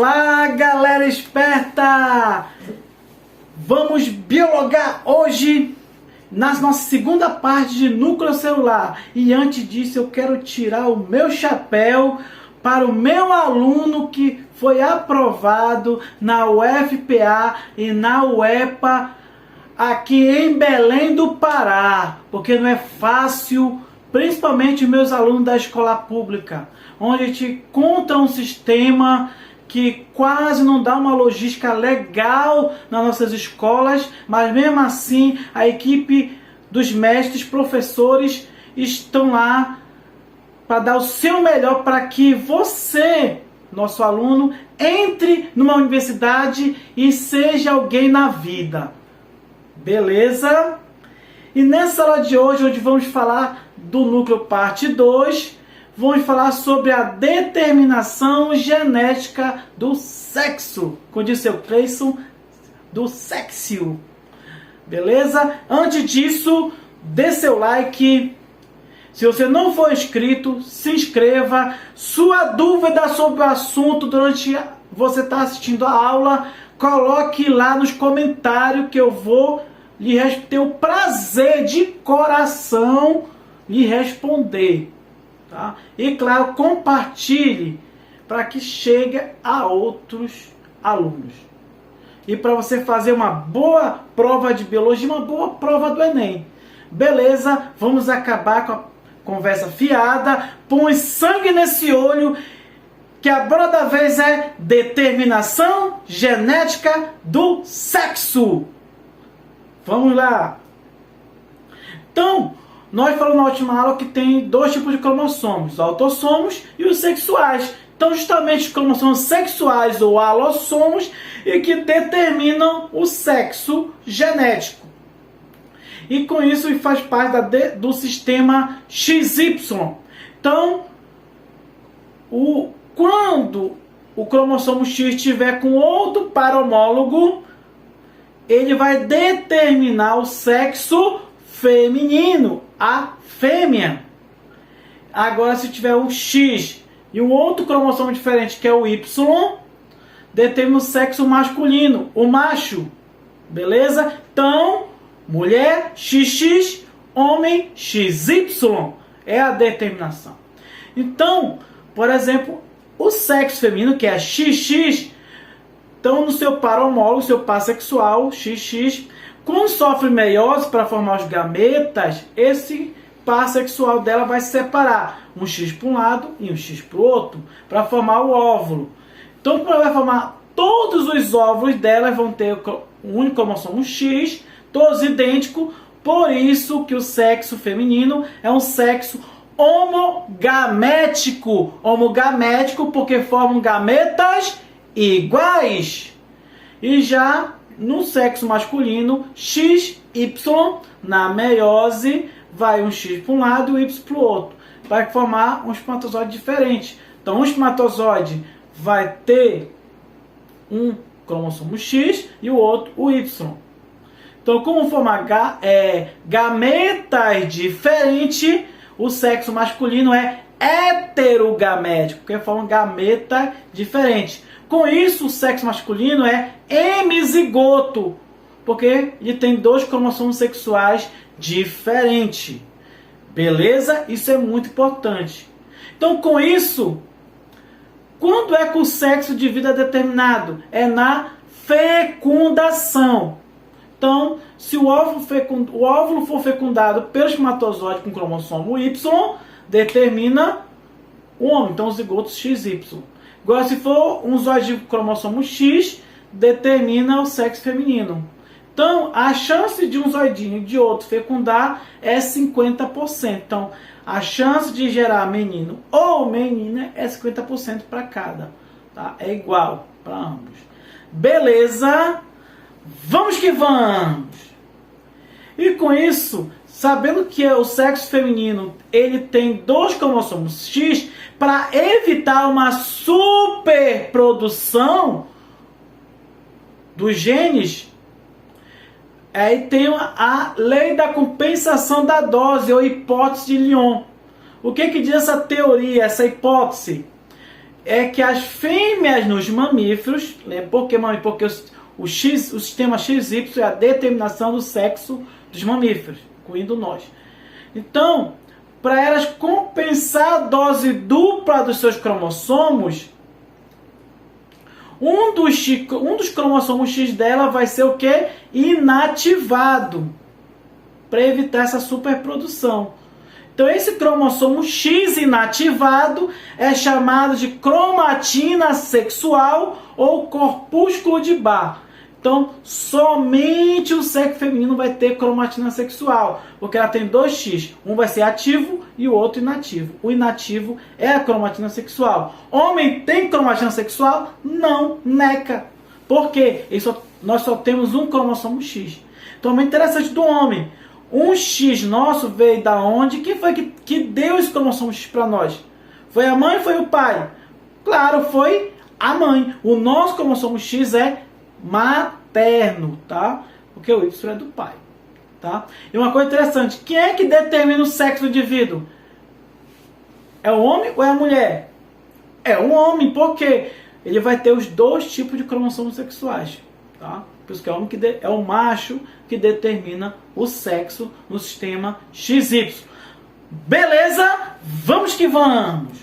Olá, galera esperta! Vamos biologar hoje na nossa segunda parte de núcleo celular. E antes disso eu quero tirar o meu chapéu para o meu aluno que foi aprovado na UFPA e na UEPA aqui em Belém do Pará, porque não é fácil, principalmente meus alunos da escola pública, onde a gente conta um sistema que quase não dá uma logística legal nas nossas escolas, mas mesmo assim a equipe dos mestres, professores estão lá para dar o seu melhor para que você, nosso aluno, entre numa universidade e seja alguém na vida. Beleza? E nessa aula de hoje, onde vamos falar do núcleo parte 2, vamos falar sobre a determinação genética do sexo, como disse o Cleison, do sexo. Beleza? Antes disso, dê seu like. Se você não for inscrito, se inscreva. Sua dúvida sobre o assunto durante você está assistindo a aula, coloque lá nos comentários que eu vou ter o prazer de coração lhe responder. Tá? E claro, compartilhe para que chegue a outros alunos. E para você fazer uma boa prova de biologia, uma boa prova do Enem. Beleza? Vamos acabar com a conversa fiada. Põe sangue nesse olho, que a bola da vez é determinação genética do sexo. Vamos lá. Então, nós falamos na última aula que tem dois tipos de cromossomos, os autossomos e os sexuais. Então, justamente os cromossomos sexuais ou alossomos e que determinam o sexo genético. E com isso faz parte do sistema XY. Então, quando o cromossomo X estiver com outro par homólogo, ele vai determinar o sexo feminino, a fêmea. Agora, se tiver um X e um outro cromossomo diferente, que é o Y, determina o sexo masculino, o macho. Beleza? Então, mulher XX, homem XY. É a determinação. Então, por exemplo, o sexo feminino, que é XX, então no seu par homólogo, seu par sexual, XX, quando sofre meiose para formar os gametas, esse par sexual dela vai se separar. Um X para um lado e um X para o outro, para formar o óvulo. Então, quando ela vai formar, todos os óvulos dela vão ter um único cromossomo X, todos idênticos, por isso que o sexo feminino é um sexo homogamético. Homogamético porque formam gametas iguais. E já no sexo masculino, XY, na meiose, vai um X para um lado e um Y para o outro. Vai formar um espermatozoide diferente. Então, um espermatozoide vai ter um cromossomo X e o outro o Y. Então, como formar gametas diferentes, o sexo masculino é heterogamético, porque forma gameta diferente. Com isso, o sexo masculino é hemizigoto, porque ele tem dois cromossomos sexuais diferentes. Beleza? Isso é muito importante. Então, com isso, quando é que o sexo de vida é determinado? É na fecundação. Então, se o óvulo for fecundado pelo espermatozoide com cromossomo Y, determina o homem. Então, os zigotos XY. Agora, se for um zoide com cromossomo X, determina o sexo feminino. Então, a chance de um zoidinho e de outro fecundar é 50%. Então, a chance de gerar menino ou menina é 50% para cada. Tá? É igual para ambos. Beleza? Vamos que vamos! E com isso, sabendo que o sexo feminino ele tem dois cromossomos X, para evitar uma superprodução dos genes, aí tem a lei da compensação da dose, ou hipótese de Lyon. O que diz essa teoria, essa hipótese? é que as fêmeas nos mamíferos, por que mãe? Porque o sistema XY é a determinação do sexo dos mamíferos, incluindo nós. Então, para elas compensar a dose dupla dos seus cromossomos, um dos cromossomos X dela vai ser o quê? Inativado, para evitar essa superprodução. Então, esse cromossomo X inativado é chamado de cromatina sexual ou corpúsculo de Barr. Então, somente o sexo feminino vai ter cromatina sexual, porque ela tem 2X. Um vai ser ativo e o outro inativo. O inativo é a cromatina sexual. Homem tem cromatina sexual? Não, neca. Por quê? Nós só temos um cromossomo X. Então, é interessante do homem. Um X nosso veio da onde? Quem foi que deu esse cromossomo X para nós? Foi a mãe ou foi o pai? Claro, foi a mãe. O nosso cromossomo X é materno, tá? Porque o Y é do pai, tá? E uma coisa interessante, quem é que determina o sexo do indivíduo? É o homem ou é a mulher? É o homem, porque ele vai ter os dois tipos de cromossomos sexuais, tá? Por isso que é o homem é o macho que determina o sexo no sistema XY. Beleza? Vamos que vamos!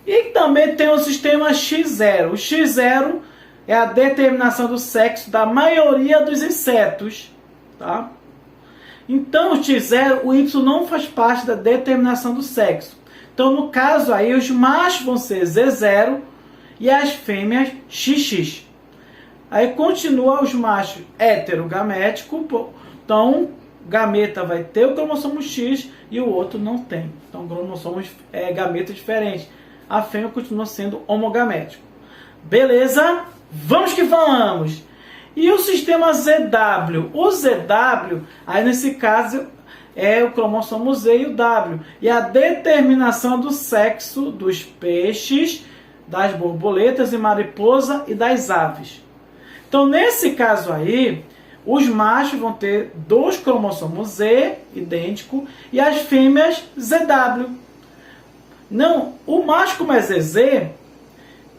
E também tem o sistema X0. O X0 é a determinação do sexo da maioria dos insetos, tá? Então, o X0, o Y não faz parte da determinação do sexo. Então, no caso aí, os machos vão ser Z0 e as fêmeas XX. Aí continua os machos heterogaméticos. Então, gameta vai ter o cromossomo X e o outro não tem. Então, cromossomos gameta diferente. A fêmea continua sendo homogamético. Beleza? Vamos que vamos! E o sistema ZW? O ZW, aí nesse caso, é o cromossomo Z e o W. E a determinação do sexo dos peixes, das borboletas e mariposa e das aves. Então, nesse caso aí, os machos vão ter dois cromossomos Z, idêntico, e as fêmeas ZW. Não, o macho, como é ZZ,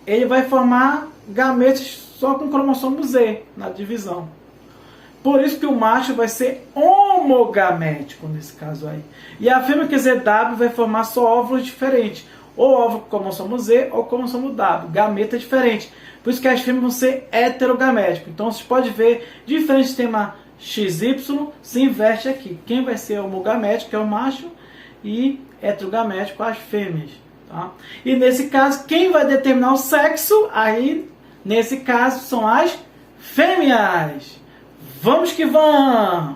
ele vai formar gametas só com cromossomo Z na divisão. Por isso que o macho vai ser homogamético nesse caso aí. E a fêmea que é ZW vai formar só óvulos diferentes. Ou óvulo com cromossomo Z ou cromossomo W. Gameta diferente. Por isso que as fêmeas vão ser heterogaméticas. Então vocês podem ver diferente sistema XY se inverte aqui. Quem vai ser homogamético é o macho e heterogamético as fêmeas. Tá? E nesse caso, quem vai determinar o sexo, aí nesse caso são as fêmeas. Vamos que vamos!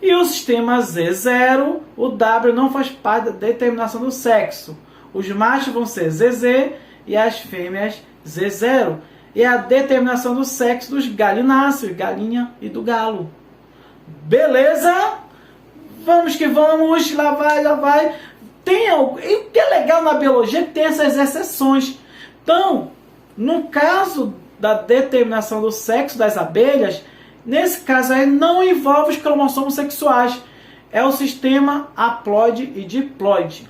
E o sistema Z0, o W não faz parte da determinação do sexo. Os machos vão ser ZZ e as fêmeas Z0. E a determinação do sexo dos galináceos, galinha e do galo. Beleza? Vamos que vamos, lá vai, lá vai. E o que é legal na biologia é que tem essas exceções. Então, no caso da determinação do sexo das abelhas, nesse caso aí não envolve os cromossomos sexuais. É o sistema haploide e diploide.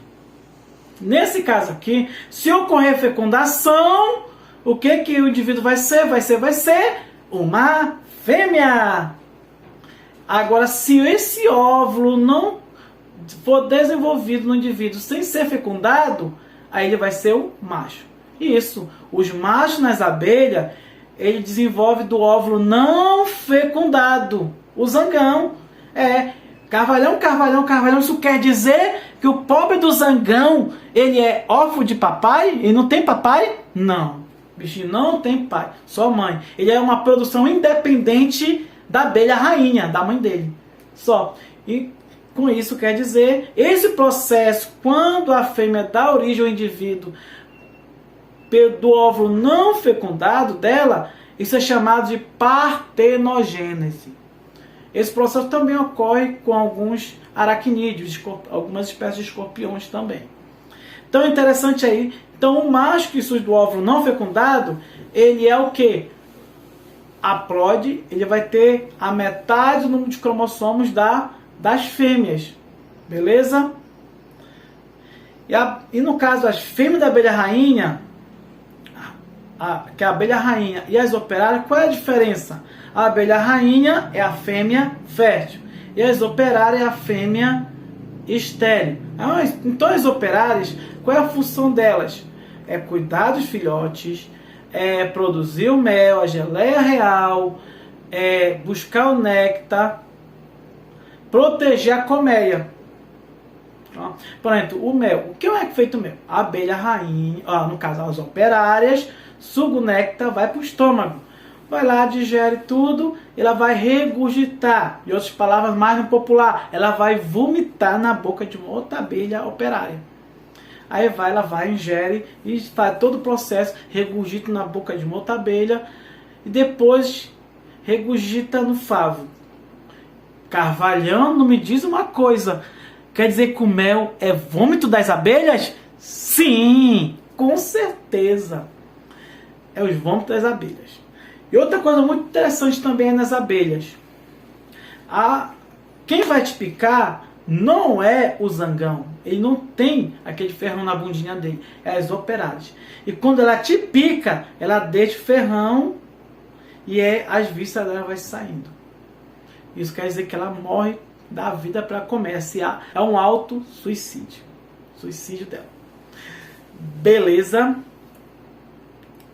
Nesse caso aqui, se ocorrer fecundação, o que o indivíduo vai ser? Vai ser uma fêmea. Agora, se esse óvulo não for desenvolvido no indivíduo sem ser fecundado, aí ele vai ser o macho. Isso, os machos nas abelhas, ele desenvolve do óvulo não fecundado, o zangão. Carvalhão, isso quer dizer que o pobre do zangão, ele é órfão de papai? E não tem papai? Não, o bichinho não tem pai, só mãe. Ele é uma produção independente da abelha rainha, da mãe dele, só. E com isso quer dizer, esse processo, quando a fêmea dá origem ao indivíduo do óvulo não fecundado dela, isso é chamado de partenogênese. Esse processo também ocorre com alguns aracnídeos, algumas espécies de escorpiões também. Então é interessante aí. Então o macho que surge do óvulo não fecundado, ele é o quê? Haploide, ele vai ter a metade do número de cromossomos das fêmeas. Beleza? E no caso das fêmeas da abelha rainha, que é a abelha rainha e as operárias, qual é a diferença? A abelha rainha é a fêmea fértil e as operárias é a fêmea estéril. Então as operárias, qual é a função delas? É cuidar dos filhotes, é produzir o mel, a geleia real, é buscar o néctar, proteger a colmeia. Por exemplo, o mel. O que é feito o mel? A abelha rainha, no caso as operárias, suga o néctar, vai para o estômago. Vai lá, digere tudo, ela vai regurgitar. Em outras palavras, mais no popular, ela vai vomitar na boca de uma outra abelha operária. Aí ela vai, ingere e faz todo o processo, regurgita na boca de uma outra abelha e depois regurgita no favo. Carvalhão, não me diz uma coisa, quer dizer que o mel é vômito das abelhas? Sim, com certeza. É os vômitos das abelhas. E outra coisa muito interessante também é nas abelhas. Quem vai te picar não é o zangão. Ele não tem aquele ferrão na bundinha dele. É as operárias. E quando ela te pica, ela deixa o ferrão e as vísceras dela vai saindo. Isso quer dizer que ela morre da vida para comer. É um auto-suicídio. Suicídio dela. Beleza?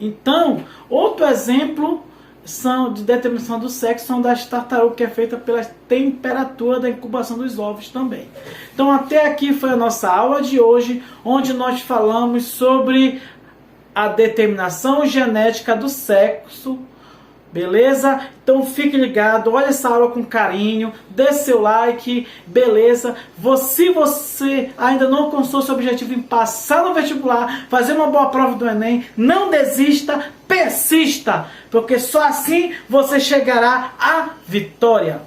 Então, outro exemplo de determinação do sexo são das tartarugas, que é feita pela temperatura da incubação dos ovos também. Então, até aqui foi a nossa aula de hoje, onde nós falamos sobre a determinação genética do sexo. Beleza? Então fique ligado, olha essa aula com carinho, dê seu like, beleza? Se você ainda não alcançou seu objetivo em passar no vestibular, fazer uma boa prova do Enem, não desista, persista, porque só assim você chegará à vitória.